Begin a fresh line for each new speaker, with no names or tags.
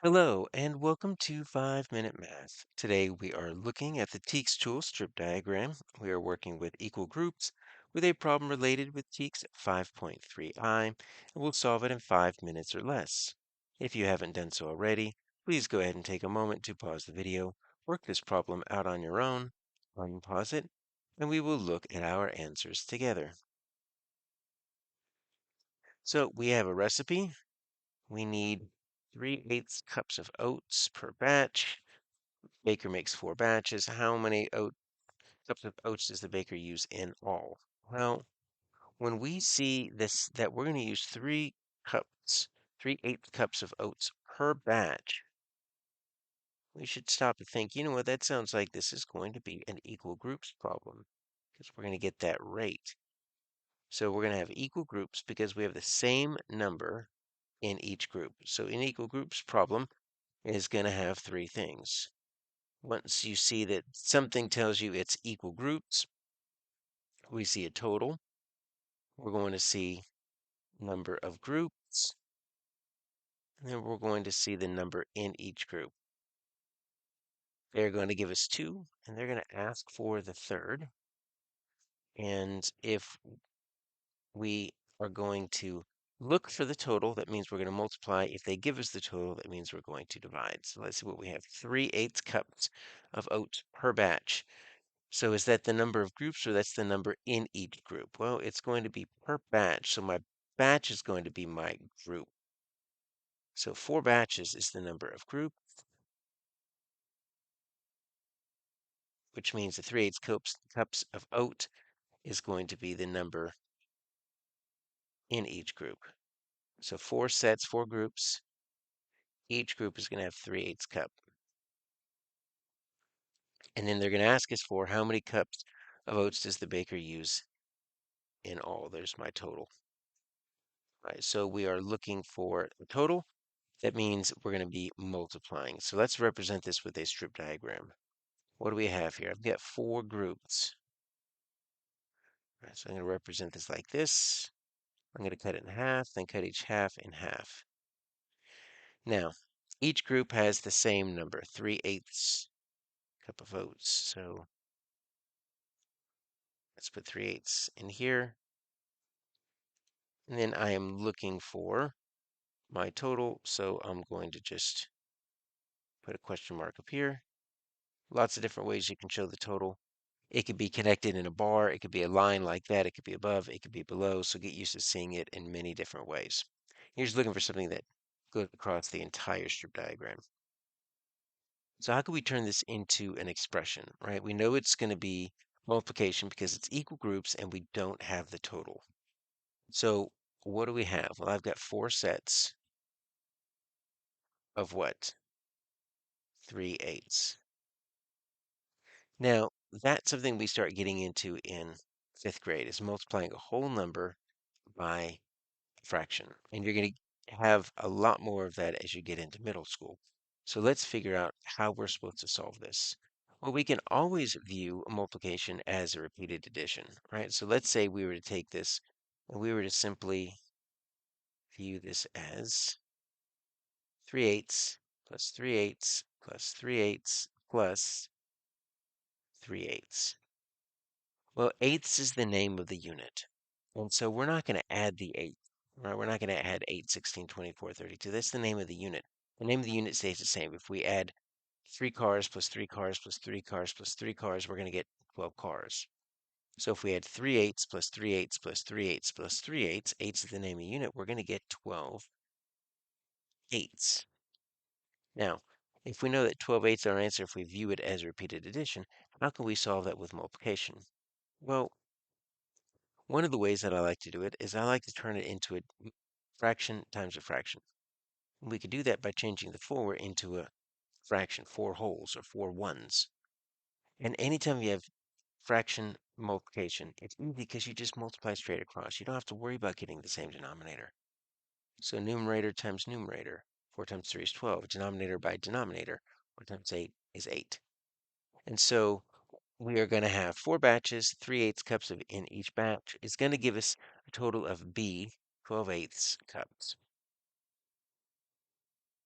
Hello, and welcome to 5 Minute Math. Today we are looking at the TEKS tool strip diagram. We are working with equal groups with a problem related with TEKS 5.3i, and we'll solve it in 5 minutes or less. If you haven't done so already, please go ahead and take a moment to pause the video, work this problem out on your own, unpause it, and we will look at our answers together. So we have a recipe. We need 3/8 cups of oats per batch. Baker makes 4 batches. How many cups of oats does the baker use in all? Well, when we see this, that we're going to use 3 cups, 3/8 cups of oats per batch, we should stop and think, you know what, that sounds like this is going to be an equal groups problem because we're going to get that rate. So we're going to have equal groups because we have the same number in each group. So an equal groups problem is going to have 3 things. Once you see that something tells you it's equal groups, we see a total. We're going to see number of groups, and then we're going to see the number in each group. They're going to give us 2, and they're going to ask for the third. And if we are going to look for the total, that means we're going to multiply. If they give us the total, that means we're going to divide. So let's see what we have. 3/8 cups of oats per batch. So is that the number of groups or that's the number in each group? Well, it's going to be per batch. So my batch is going to be my group. So 4 batches is the number of group, which means the 3/8 cups of oat is going to be the number in each group. So 4 sets, 4 groups. Each group is going to have 3/8 cup. And then they're going to ask us for how many cups of oats does the baker use in all. There's my total. Right, so we are looking for the total. That means we're going to be multiplying. So let's represent this with a strip diagram. What do we have here? I've got 4 groups. All right, so I'm going to represent this like this. I'm going to cut it in half, then cut each half in half. Now, each group has the same number, 3/8 cup of oats. So let's put 3/8 in here. And then I am looking for my total, so I'm going to just put a question mark up here. Lots of different ways you can show the total. It could be connected in a bar, it could be a line like that, it could be above, it could be below, so get used to seeing it in many different ways. You're just looking for something that goes across the entire strip diagram. So how can we turn this into an expression, right? We know it's going to be multiplication because it's equal groups and we don't have the total. So what do we have? Well, I've got 4 sets of what? 3/8. Now, that's something we start getting into in 5th grade is multiplying a whole number by a fraction. And you're going to have a lot more of that as you get into middle school. So let's figure out how we're supposed to solve this. Well, we can always view a multiplication as a repeated addition, right? So let's say we were to take this and we were to simply view this as 3/8 plus 3/8 plus 3/8 plus 3/8. Well, eighths is the name of the unit. And so we're not going to add the 8, right? We're not going to add 8, 16, 24, 32. That's the name of the unit. The name of the unit stays the same. If we add 3 cars plus 3 cars plus 3 cars plus 3 cars, we're going to get 12 cars. So if we add 3/8 plus 3/8 plus 3/8 plus 3/8, 8 is the name of the unit, we're going to get 12 eighths. Now, if we know that 12 eighths are our answer if we view it as repeated addition, how can we solve that with multiplication? Well, one of the ways that I like to do it is I like to turn it into a fraction times a fraction. We could do that by changing the 4 into a fraction, 4 wholes or 4 ones. And anytime you have fraction multiplication, it's easy because you just multiply straight across. You don't have to worry about getting the same denominator. So numerator times numerator, 4 times 3 is 12. Denominator by denominator, 4 times 8 is 8. And so we are going to have 4 batches, 3/8 cups in each batch. It's going to give us a total of B, 12/8 cups.